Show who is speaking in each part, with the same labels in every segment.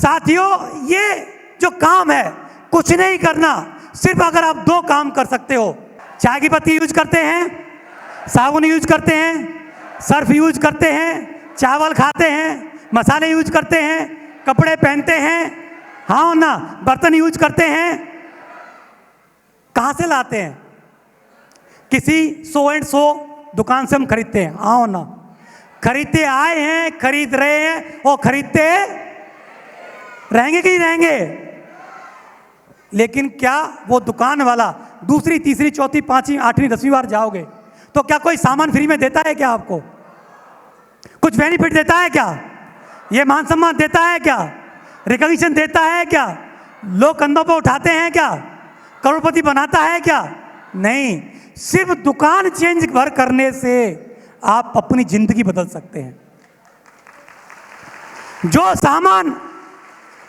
Speaker 1: साथियों, ये जो काम है कुछ नहीं करना, सिर्फ अगर आप दो काम कर सकते हो, चाय की पत्ती यूज करते हैं, साबुन यूज करते हैं, सर्फ यूज करते हैं, चावल खाते हैं, मसाले यूज करते हैं, कपड़े पहनते हैं, हाँ ना, बर्तन यूज करते हैं, कहाँ से लाते हैं? किसी 100 दुकान से हम खरीदते हैं, हाँ ना, खरीदते आए हैं, खरीद रहे हैं और खरीदते रहेंगे कि नहीं रहेंगे? लेकिन क्या वो दुकान वाला दूसरी, तीसरी, चौथी, पांचवी, आठवीं, 10वीं बार जाओगे तो क्या कोई सामान फ्री में देता है क्या? आपको कुछ बेनिफिट देता है क्या? ये मान सम्मान देता है क्या? रिकॉग्निशन देता है क्या? लोग कंधों पर उठाते हैं क्या? करोड़पति बनाता है क्या? नहीं, सिर्फ दुकान चेंज भर करने से आप अपनी जिंदगी बदल सकते हैं। जो सामान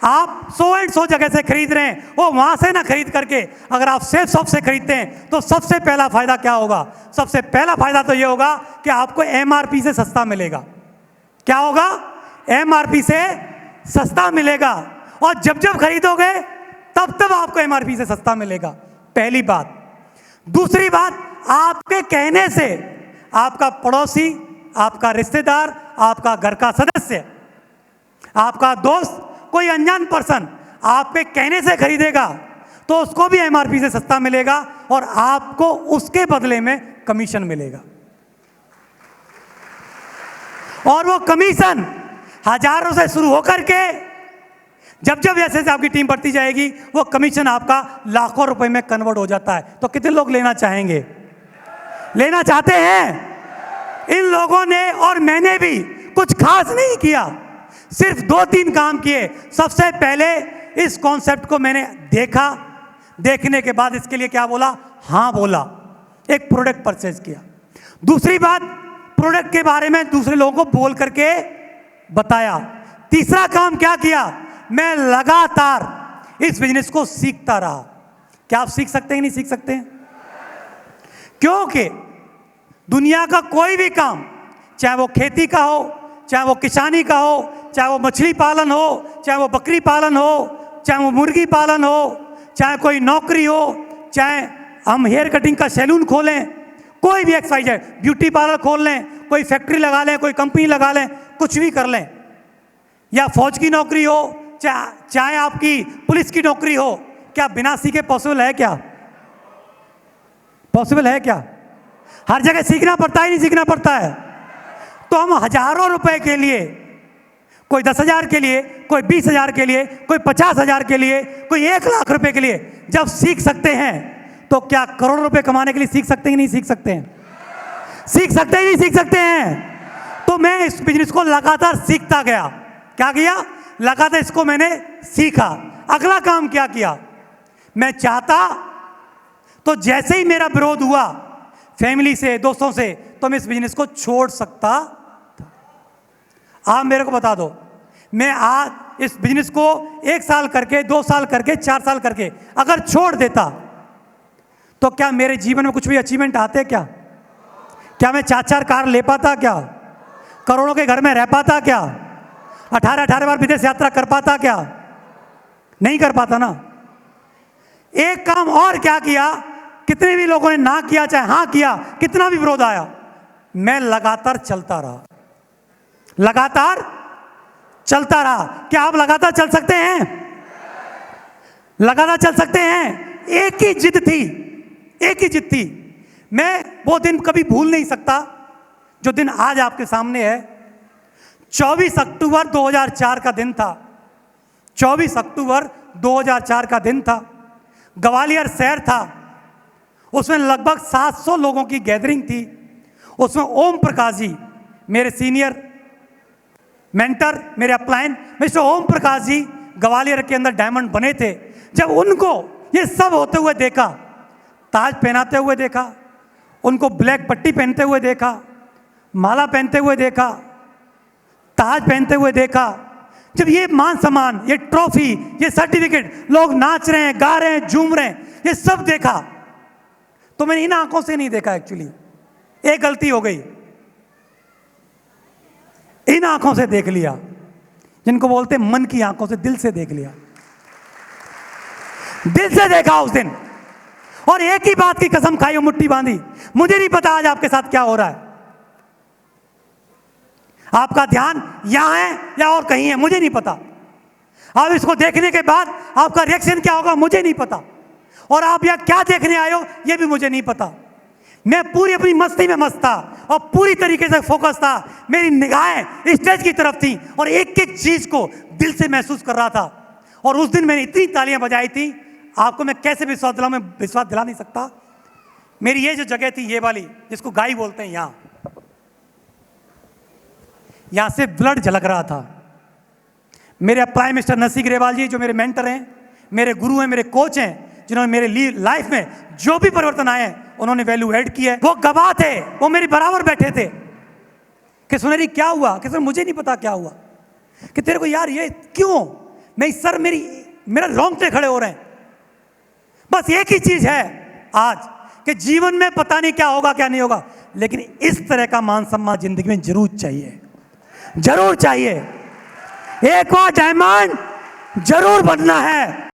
Speaker 1: आप 100 जगह से खरीद रहे हैं, वो वहां से ना खरीद करके अगर आप सेफ शॉप से खरीदते हैं तो सबसे पहला फायदा क्या होगा? सबसे पहला फायदा तो ये होगा कि आपको एमआरपी से सस्ता मिलेगा। क्या होगा? एमआरपी से सस्ता मिलेगा। और जब जब खरीदोगे तब तब आपको एमआरपी से सस्ता मिलेगा, पहली बात। दूसरी बात, आपके कहने से आपका पड़ोसी, आपका रिश्तेदार, आपका घर का सदस्य, आपका दोस्त, कोई अनजान पर्सन आपके कहने से खरीदेगा तो उसको भी एमआरपी से सस्ता मिलेगा और आपको उसके बदले में कमीशन मिलेगा। और वो कमीशन हजारों से शुरू होकर के जब जब जैसे आपकी टीम बढ़ती जाएगी वो कमीशन आपका लाखों रुपए में कन्वर्ट हो जाता है। तो कितने लोग लेना चाहेंगे? लेना चाहते हैं? इन लोगों ने और मैंने भी कुछ खास नहीं किया, सिर्फ 2-3 काम किए। सबसे पहले इस कॉन्सेप्ट को मैंने देखा, देखने के बाद इसके लिए क्या बोला? हाँ बोला, एक प्रोडक्ट परचेज किया। दूसरी बात, प्रोडक्ट के बारे में दूसरे लोगों को बोल करके बताया। तीसरा काम क्या किया? मैं लगातार इस बिजनेस को सीखता रहा। क्या आप सीख सकते हैं? नहीं सीख सकते हैं? क्योंकि दुनिया का कोई भी काम, चाहे वो खेती का हो, चाहे वो किसानी का हो, चाहे वो मछली पालन हो, चाहे वो बकरी पालन हो, चाहे वो मुर्गी पालन हो, चाहे कोई नौकरी हो, चाहे हम हेयर कटिंग का सैलून खोलें, कोई भी XYZ, ब्यूटी पार्लर खोल लें, कोई फैक्ट्री लगा लें, कोई कंपनी लगा लें, कुछ भी कर लें, या फौज की नौकरी हो, चाहे आपकी पुलिस की नौकरी हो, क्या बिना सीखे पॉसिबल है? क्या पॉसिबल है? क्या हर जगह सीखना पड़ता है? नहीं सीखना पड़ता है? तो हम हजारों रुपए के लिए, कोई 10,000 के लिए, कोई 20,000 के लिए, कोई 50,000 के लिए, कोई 1 लाख रुपए के लिए जब सीख सकते हैं तो क्या करोड़ रुपए कमाने के लिए सीख सकते हैं? नहीं सीख सकते हैं? सीख सकते हैं? नहीं सीख सकते हैं? तो मैं इस बिजनेस को लगातार सीखता गया। क्या किया? लगातार इसको मैंने सीखा। अगला काम क्या किया? मैं चाहता तो जैसे ही मेरा विरोध हुआ फैमिली से, दोस्तों से, तो मैं इस बिजनेस को छोड़ सकता। आप मेरे को बता दो, मैं आज इस बिजनेस को 1 साल करके, 2 साल करके, 4 साल करके अगर छोड़ देता तो क्या मेरे जीवन में कुछ भी अचीवमेंट आते? क्या मैं 4-4 कार ले पाता? क्या करोड़ों के घर में रह पाता? क्या 18 बार विदेश यात्रा कर पाता? क्या नहीं कर पाता ना। एक काम और क्या किया? कितने भी लोगों ने ना किया चाहे हाँ किया, कितना भी विरोध आया, मैं लगातार चलता रहा, लगातार चलता रहा। क्या आप लगातार चल सकते हैं? लगातार चल सकते हैं? एक ही जिद थी, एक ही जिद थी। मैं वो दिन कभी भूल नहीं सकता जो दिन आज आपके सामने है। 24 अक्टूबर 2004 का दिन था। 24 अक्टूबर 2004 का दिन था। ग्वालियर शहर था, उसमें लगभग 700 लोगों की गैदरिंग थी। उसमें ओम प्रकाश जी, मेरे सीनियर मेंटर, मेरे अपलाइन मिस्टर ओम प्रकाश जी ग्वालियर के अंदर डायमंड बने थे। जब उनको ये सब होते हुए देखा, ताज पहनाते हुए देखा, उनको ब्लैक पट्टी पहनते हुए देखा, माला पहनते हुए देखा, ताज पहनते हुए देखा, जब ये मान सम्मान, ये ट्रॉफी, ये सर्टिफिकेट, लोग नाच रहे हैं, गा रहे हैं, झूम रहे हैं, ये सब देखा, तो मैंने इन आंखों से नहीं देखा। एक्चुअली एक गलती हो गई, इन आंखों से देख लिया। जिनको बोलते हैं मन की आंखों से, दिल से देख लिया, दिल से देखा उस दिन, और एक ही बात की कसम खाई और मुट्ठी बांधी, मुझे नहीं पता आज आपके साथ क्या हो रहा है, आपका ध्यान यहां है या और कहीं है, मुझे नहीं पता। अब इसको देखने के बाद आपका रिएक्शन क्या होगा मुझे नहीं पता, और आप यहां क्या देखने आए हो यह भी मुझे नहीं पता। मैं पूरी अपनी मस्ती में मस्त था और पूरी तरीके से फोकस था, मेरी निगाहें स्टेज की तरफ थी और एक एक चीज को दिल से महसूस कर रहा था। और उस दिन मैंने इतनी तालियां बजाई थी, आपको मैं कैसे विश्वास दिलाऊं, मैं विश्वास दिला नहीं सकता। मेरी ये जो जगह थी, ये वाली जिसको गाई बोलते हैं, यहां से ब्लड झलक रहा था। मेरे प्राइम मिनिस्टर नरसिंह ग्रेवाल जी, जो मेरे मेंटर हैं, मेरे गुरु हैं, मेरे कोच हैं, जिन्होंने मेरे लाइफ में जो भी परिवर्तन आए हैं उन्होंने वैल्यू ऐड किया है, वो गवाह थे, वो मेरे बराबर बैठे थे कि सुनेरी क्या हुआ, कि सर मुझे नहीं पता क्या हुआ, कि तेरे को यार ये क्यों, मैं सर मेरा रोंगटे खड़े हो रहे हैं। बस एक ही चीज है आज, कि जीवन में पता नहीं क्या होगा क्या नहीं होगा, लेकिन इस तरह का मान सम्मान जिंदगी में जरूर चाहिए, जरूर चाहिए। एक बार डायमंड जरूर बनना है।